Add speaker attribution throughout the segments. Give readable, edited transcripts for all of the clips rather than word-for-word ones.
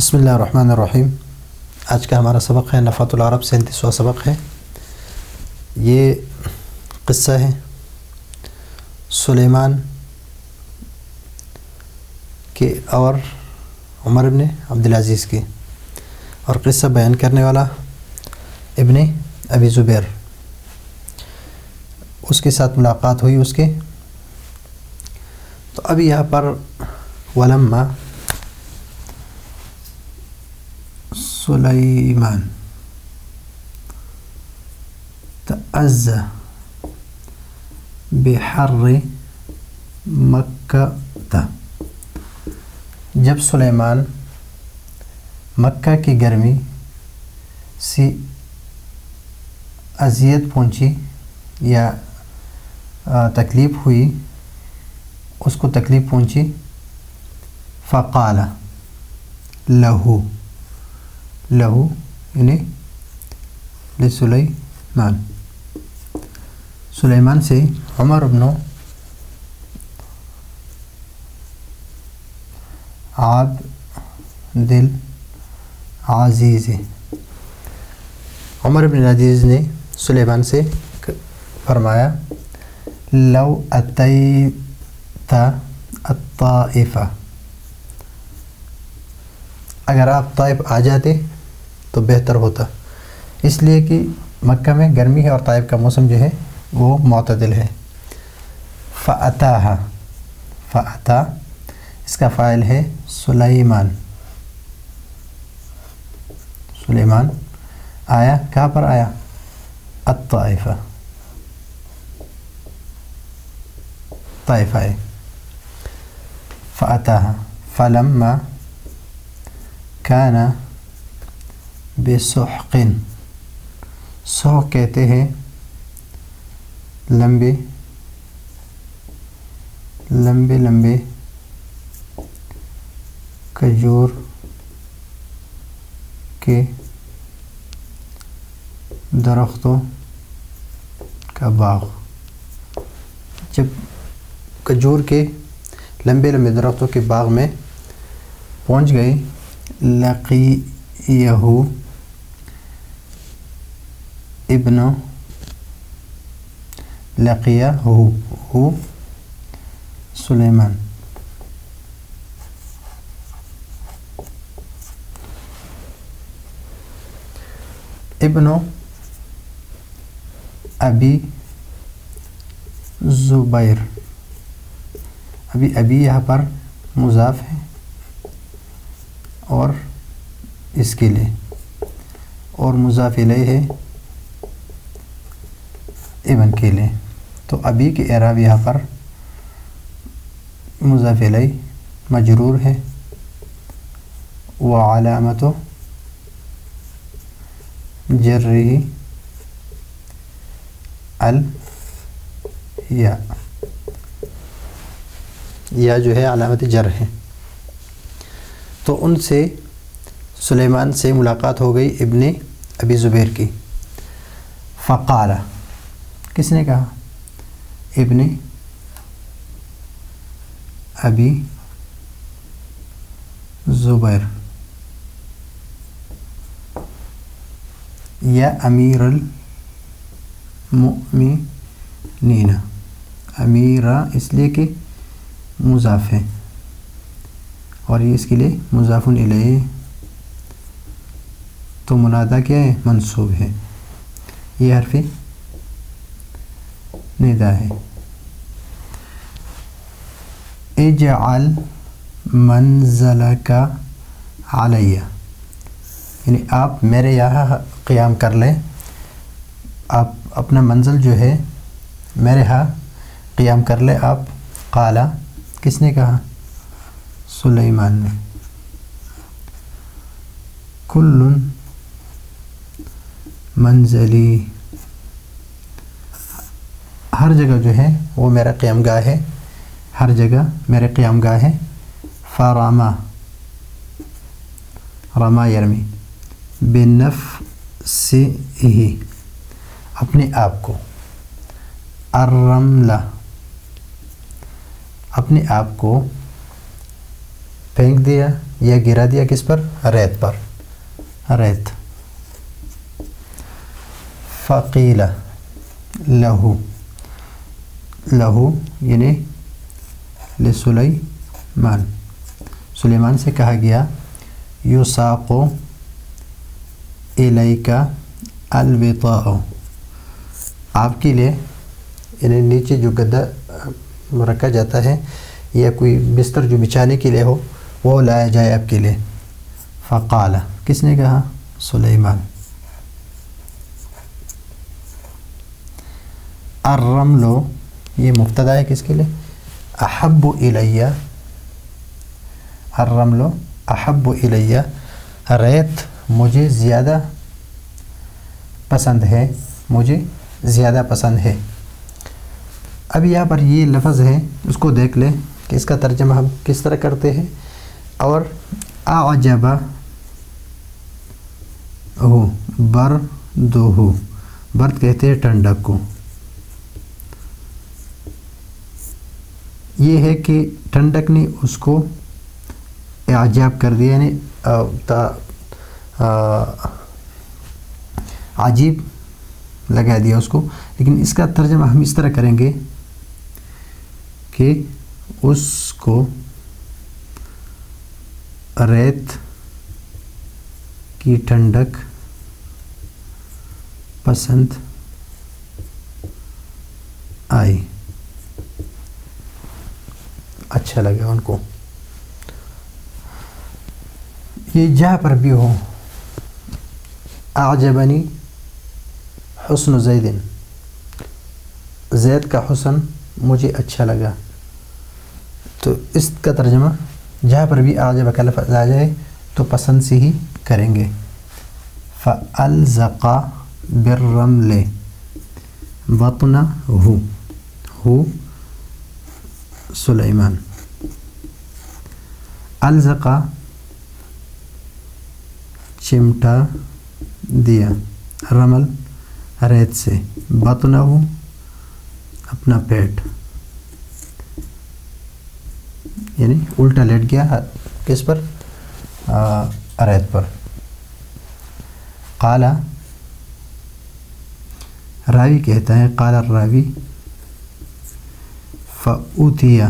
Speaker 1: بسم اللہ الرحمن الرحیم۔ آج کا ہمارا سبق ہے نفحۃ العرب، 37واں سبق ہے۔ یہ قصہ ہے سلیمان کے اور عمر بن عبدالعزیز کی، اور قصہ بیان کرنے والا ابن ابی زبیر۔ اس کے ساتھ ملاقات ہوئی اس کے، تو اب یہاں پر ولما سلیمان تعزى بحر مکہ، جب سلیمان مکہ کی گرمی سے اذیت پہنچی یا تکلیف ہوئی، اس کو تکلیف پہنچی، فقال لہو یعنی لسلیمان، سلیمان سے عمر بن عبدالعزیز، عمر بن عزیز نے سلیمان سے فرمایا، لو اتیت الطائف، اگر آپ طائف آ جاتے تو بہتر ہوتا، اس لیے کہ مکہ میں گرمی ہے اور طائف کا موسم جو ہے وہ معتدل ہے۔ فأتا اس کا فاعل ہے سلیمان آیا، کہاں پر آیا؟ الطائف، طائف آئے۔ فأتاها فلما كان بسحق، سحق کہتے ہیں لمبے کھجور کے درختوں کا باغ، جب کھجور کے لمبے درختوں کے باغ میں پہنچ گئے، لقیہ سلیمان، ابن ابی زبیر، ابی یہاں پر مضاف ہے اور اس کے لیے، اور مضاف الیہ ہے ابن کے لیے، تو ابی کے اعراب یہاں پر مضاف الیہ مجرور ہے، وعلامت جرہ الیا، یا جو ہے علامت جر ہے۔ تو ان سے سلیمان سے ملاقات ہو گئی ابن ابی زبیر کی۔ فقال، کس نے کہا؟ ابن ابی زبیر، یا امیر المؤمنین، امیرہ اس لیے کہ مضاف ہے، اور یہ اس کے لیے مضاف الیہ، تو منادہ کیا ہے؟ منصوب ہے، یہ حرف ندا ہے۔ اجعل منزلک علیہ، یعنی آپ میرے یہاں قیام کر لیں، آپ اپنا منزل جو ہے میرے ہاں قیام کر لیں آپ۔ قال، کس نے کہا؟ سلیمان نے۔ کل منزلی، ہر جگہ جو ہے وہ میرا قیام گاہ ہے، ہر جگہ میرے قیام گاہ ہے۔ رما یرمی، بنفسہ، اپنے آپ کو، الرملہ، اپنے آپ کو پھینک دیا یا گرا دیا کس پر؟ ریت پر، ریت. فقیل لہو، لہو یعنی لسلیمان، سلیمان سے کہا گیا یساق الیک الوطاء، آپ کے لیے یعنی نیچے جو گدا رکھا جاتا ہے یا کوئی بستر جو بچھانے کے لیے ہو وہ لایا جائے آپ کے لیے. فقال، کس نے کہا؟ سلیمان. الرمل یہ مبتدا ہے کس کے لیے؟ احب الیہ، الرمل احب الیہ، ریت مجھے زیادہ پسند ہے، مجھے زیادہ پسند ہے. اب یہاں پر یہ لفظ ہے اس کو دیکھ لیں کہ اس کا ترجمہ ہم کس طرح کرتے ہیں. اور اعجب ہو بردہ، برد کہتے ہیں ٹھنڈک کو. یہ ہے کہ ٹھنڈک نے اس کو اعجاب کر دیا، یعنی عجیب لگا دیا اس کو. لیکن اس کا ترجمہ ہم اس طرح کریں گے کہ اس کو ریت کی ٹھنڈک پسند آئی، اچھا لگا ان کو. یہ جہاں پر بھی ہو، اعجبنی حسن زید، زید کا حسن مجھے اچھا لگا، تو اس کا ترجمہ جہاں پر بھی اعجب کا لفظ آ جائے تو پسند سے ہی کریں گے. فَأَلْزَقَ بِالرَّمْلِ بَطْنَهُ، ہو سلیمان. الزقا چمٹا دیا، رمل ریت سے، بطنہ اپنا پیٹ، یعنی الٹا لیٹ گیا کس پر؟ ریت پر. قال، راوی کہتا ہے، قال الراوی فأوتیا.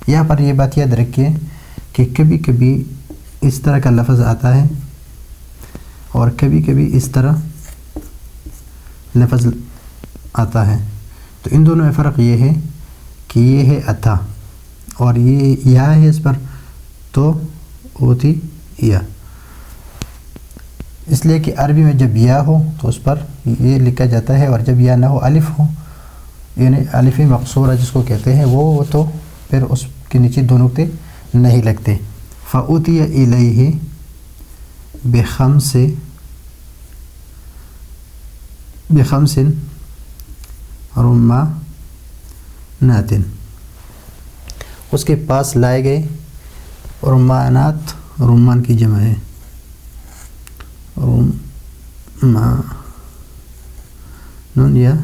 Speaker 1: یہاں پر یہ بات یاد رکھیے کہ کبھی کبھی اس طرح کا لفظ آتا ہے اور کبھی کبھی اس طرح لفظ آتا ہے. تو ان دونوں میں فرق یہ ہے کہ یہ ہے اتا اور یہ یا ہے اس پر تو اوتی یا. اس لیے کہ عربی میں جب یا ہو تو اس پر یہ لکھا جاتا ہے، اور جب یا نہ ہو، الف ہو یعنی الف مقصورہ جس کو کہتے ہیں، وہ تو پھر اس کے نیچے دو نقطے نہیں لگتے. فأوتي إليه بخمس رمانات، اس کے پاس لائے گئے رمانات، رمان کی جمع ہے، رمان یا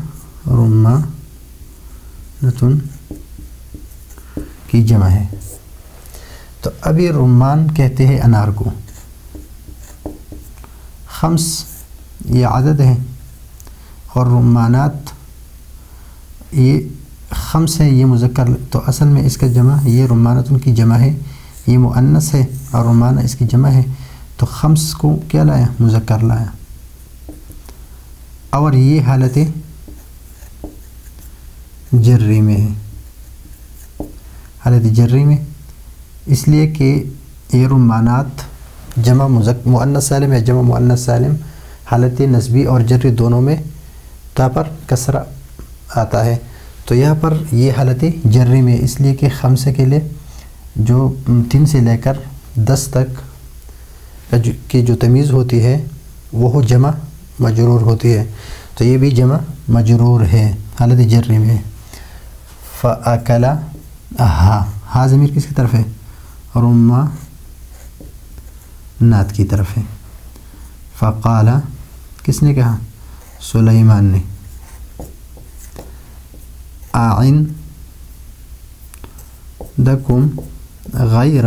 Speaker 1: رمانتن کی جمع ہے. تو ابھی رمان کہتے ہیں انار کو. خمس یہ عدد ہے اور رمانات یہ خمس ہے، یہ مذکر، تو اصل میں اس کا جمع یہ رمانتن کی جمع ہے، یہ مؤنث ہے اور رمانہ اس کی جمع ہے. تو خمس کو کیا لایا؟ مذکر لایا. اور یہ حالت جری میں ہے، حالت جری میں، اس لیے کہ یہ رمانات جمع مؤنث سالم یا جمع مؤنث سالم حالت نسبی اور جری دونوں میں تا پر کسرہ آتا ہے. تو یہاں پر یہ حالت جری میں، اس لیے کہ خمسے کے لیے جو 3 سے لے کر 10 تک کی جو تمیز ہوتی ہے وہ جمع مجرور ہوتی ہے، تو یہ بھی جمع مجرور ہے حالت جری میں. فَأَكَلَ، ہا ضمیر کس کی طرف ہے؟ رمانات کی طرف ہے. فقال، کس نے کہا؟ سلیمان نے. أعندكم غیر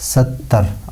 Speaker 1: 70,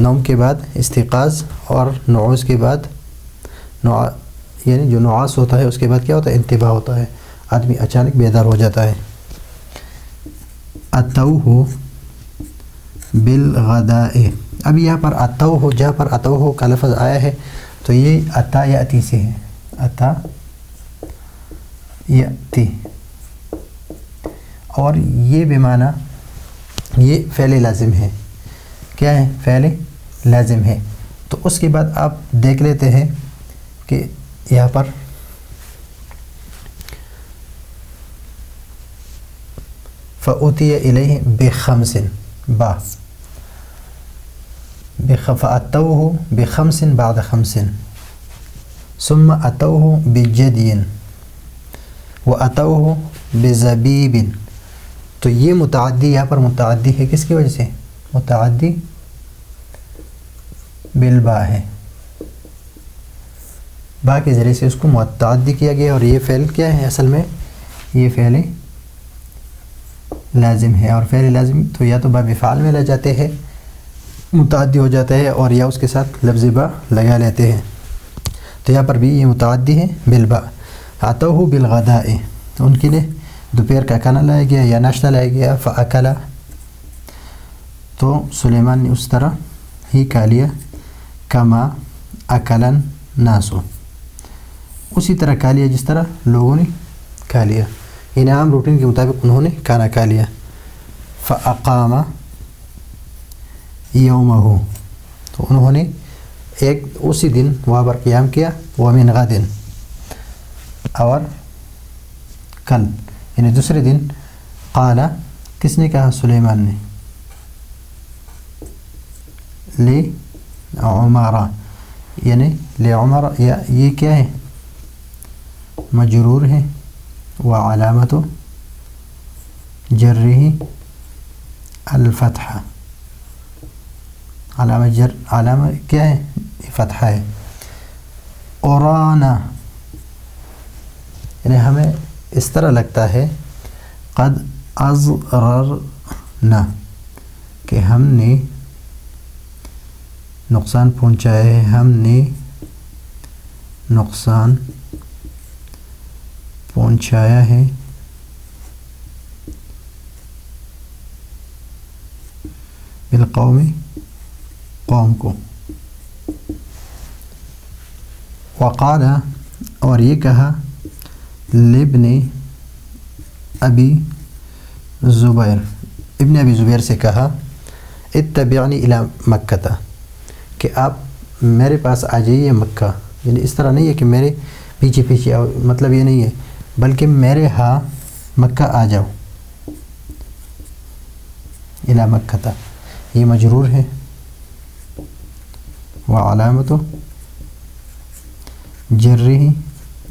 Speaker 1: نوم کے بعد استيقاظ اور نعوس کے بعد یعنی جو نعاس ہوتا ہے اس کے بعد کیا ہوتا ہے؟ انتباہ ہوتا ہے، آدمی اچانک بیدار ہو جاتا ہے۔ اتوہ بالغداء، اب یہاں پر اتوہ، جہاں پر اتوہ کا لفظ آیا ہے تو یہ اتا یاتی سے ہے، اتا یاتی، اور یہ بمعنی یہ فعل لازم ہے۔ کیا ہے؟ فعل لازم ہے۔ تو اس کے بعد آپ دیکھ لیتے ہیں کہ یہاں پر فأوتي إليه بخمس با فأتوه بخمس بعد خمس ثم أتوه بجدي وأتوه بزبيب، تو یہ متعدی یہاں پر متعدی ہے کس کی وجہ سے؟ متعدی بالبا ہے، با کے ذریعے سے اس کو متعدی کیا گیا، اور یہ فعل کیا ہے؟ اصل میں یہ فعل لازم ہے، اور فعل لازم تو یا تو باب فعل میں لے جاتے ہیں متعدی ہو جاتا ہے، اور یا اس کے ساتھ لفظ با لگا لیتے ہیں، تو یہاں پر بھی یہ متعدی ہے بالبا۔ اتوہ بالغداء، ان کے لیے دوپہر کا کھانا لایا گیا یا ناشتہ لایا گیا، فاکلا، تو سلیمان نے اس طرح ہی کھا لیا، کما اکلن ناسو، اسی طرح کھا لیا جس طرح لوگوں نے کھا لیا، یعنی عام روٹین کے مطابق انہوں نے کھانا کھا لیا۔ فاقام یومہ، تو انہوں نے ایک اسی دن وہاں پر قیام کیا، ومن غد، اور کل یعنی دوسرے دن، قال، کس نے کہا؟ سلیمان نے، لعمر، یعنی لعمر، یہ کیا ہے؟ مجرور ہے، وعلامت جرہ الفتحہ، علامہ کیا ہے؟ فتحہ ہے۔ اورانا، یعنی ہمیں اس طرح لگتا ہے، قد ازررنا، کہ ہم نے نقصان پہنچایا ہے، ہم نے نقصان پہنچایا ہے بالقوم، قوم کو۔ وقال، اور یہ کہا، لابن ابی زبیر، ابن ابی زبیر سے کہا، اتبعنی الی مکہ، کہ آپ میرے پاس آ جائیے مکہ، یعنی اس طرح نہیں ہے کہ میرے پیچھے پیچھے آؤ، مطلب یہ نہیں ہے، بلکہ میرے ہاں مکہ آ جاؤ، الی مکہ، یہ مجرور ہے، وعلامت جرہ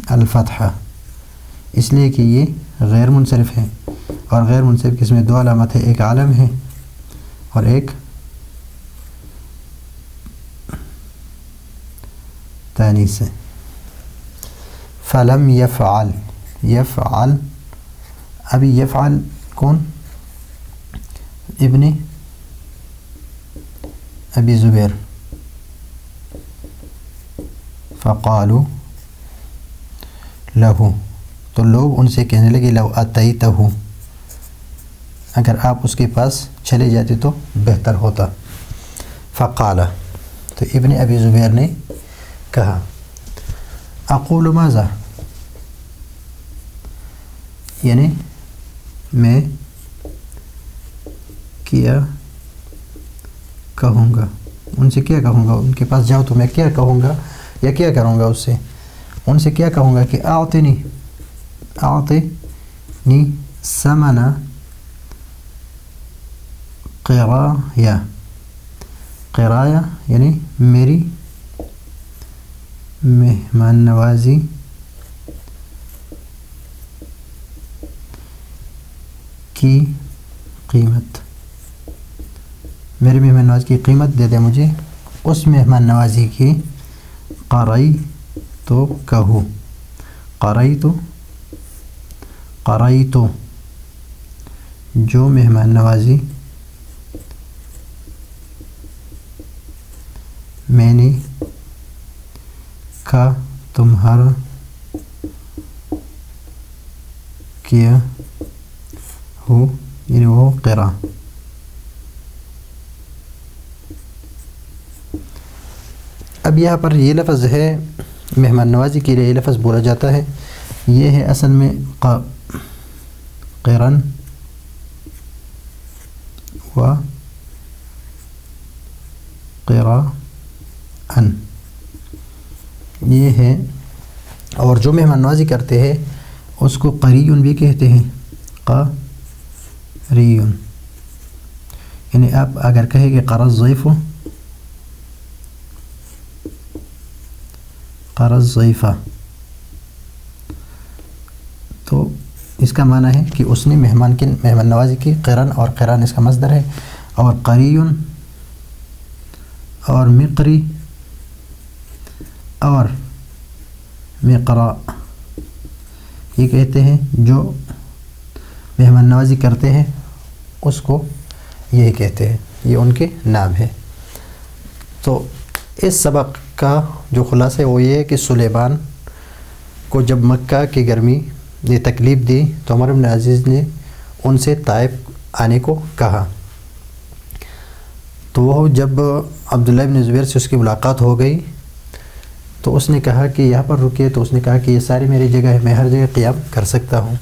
Speaker 1: الفتحہ، اس لیے کہ یہ غیر منصرف ہے، اور غیر منصرف اس میں دو علامت ہے، ایک عالم ہے اور ایک تانیث ہے۔ فلم یفعل، یفعل، ابھی یفعل کون؟ ابن ابی زبیر۔ فقالوا لہو، تو لوگ ان سے کہنے لگے، لو اتیتہ، اگر آپ اس کے پاس چلے جاتے تو بہتر ہوتا۔ فقال، تو ابن ابی زبیر نے کہا، اقول ماذا، یعنی میں کیا کہوں گا، ان سے کیا کہوں گا، ان کے پاس جاؤ تو میں کیا کہوں گا یا کیا کروں گا، اس سے ان سے کیا کہوں گا کہ اعطنی ثمن قرایا، قرایا یعنی میری مہمان نوازی کی قیمت، میری مہمان نوازی کی قیمت دے دے مجھے، اس مہمان نوازی کی، قرائی تو کہو، قرائی تو جو مہمان نوازی میں نے کا تمہارا کیا ہو، یعنی وہ قرا۔ اب یہاں پر یہ لفظ ہے مہمان نوازی کے لیے یہ لفظ بولا جاتا ہے، یہ ہے اصل میں قرن و قراءن، یہ ہے۔ اور جو مہمان نوازی کرتے ہیں اس کو قریون بھی کہتے ہیں، قریون، یعنی آپ اگر کہیں کہ قرأ الضیف قرأ الضیفہ، تو اس کا معنی ہے کہ اس نے مہمان نوازی کی۔ قرن اور قران اس کا مصدر ہے، اور قریون اور مقری اور مقرا یہ کہتے ہیں جو مہمان نوازی کرتے ہیں اس کو یہی کہتے ہیں، یہ ان کے نام ہے۔ تو اس سبق کا جو خلاصہ ہے وہ یہ ہے کہ سلیمان کو جب مکہ کی گرمی نے تکلیف دی تو عمر بن عزیز نے ان سے طائف آنے کو کہا، تو وہ جب عبداللہ بن زبیر سے اس کی ملاقات ہو گئی تو اس نے کہا کہ یہاں پر رکے، تو اس نے کہا کہ یہ ساری میری جگہ ہے، میں ہر جگہ قیام کر سکتا ہوں۔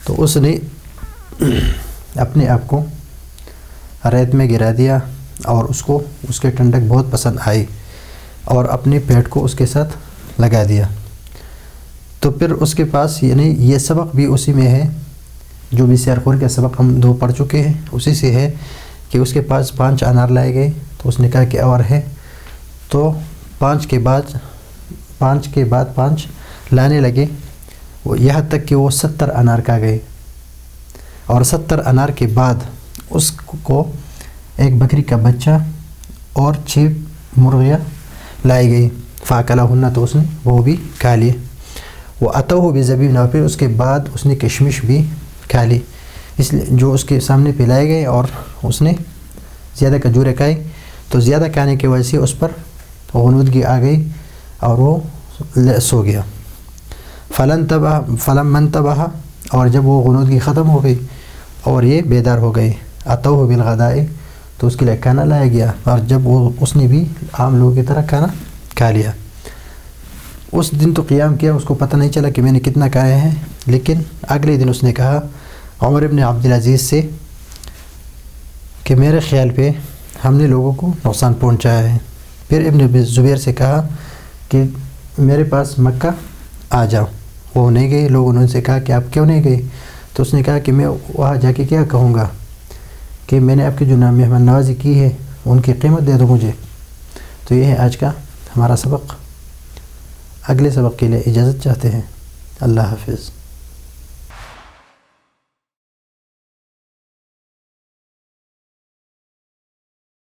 Speaker 1: تو اس نے اپنے آپ کو ریت میں گرا دیا اور اس کو اس کے ٹھنڈک بہت پسند آئی اور اپنے پیٹ کو اس کے ساتھ لگا دیا۔ تو پھر اس کے پاس، یعنی یہ سبق بھی اسی میں ہے جو بھی سیرخور کا سبق ہم 2 پڑھ چکے ہیں، اسی سے ہے کہ اس کے پاس 5 انار لائے گئے، تو اس نے کہا کہ اور ہے، تو 5 کے بعد 5 لانے لگے، وہ یہاں تک کہ وہ 70 انار کا گئے، اور 70 انار کے بعد اس کو ایک بکری کا بچہ اور 6 مرغیاں لائی گئی، فاکلہن، تو اس نے وہ بھی کھا لیے، وہ اتوہ بزبیب، اور پھر اس کے بعد اس نے کشمش بھی کھا لی، اس لیے جو اس کے سامنے پلائے گئے، اور اس نے زیادہ کھجوریں کھائی، تو زیادہ کھانے کی وجہ سے اس پر غنودگی آ گئی اور وہ سو گیا۔ فلم انتبہ، اور جب وہ غنودگی ختم ہو گئی اور یہ بیدار ہو گئے، اتوہ بالغداء، تو اس کے لیے کھانا لایا گیا، اور جب اس نے بھی عام لوگوں کی طرح کھانا کھا لیا۔ اس دن تو قیام کیا، اس کو پتہ نہیں چلا کہ میں نے کتنا کھایا ہے، لیکن اگلے دن اس نے کہا عمر ابن عبدالعزیز سے کہ میرے خیال پہ ہم نے لوگوں کو نقصان پہنچایا ہے۔ پھر ابن زبیر سے کہا کہ میرے پاس مکہ آ جاؤ، وہ نہیں گئے۔ لوگوں نے ان سے کہا کہ آپ کیوں نہیں گئے؟ تو اس نے کہا کہ میں وہاں جا کے کیا کہوں گا کہ میں نے آپ کی جو مہمان نوازی کی ہے ان کی قیمت دے دو مجھے۔ تو یہ ہے آج کا ہمارا سبق۔ اگلے سبق کے لیے اجازت چاہتے ہیں۔ اللہ حافظ۔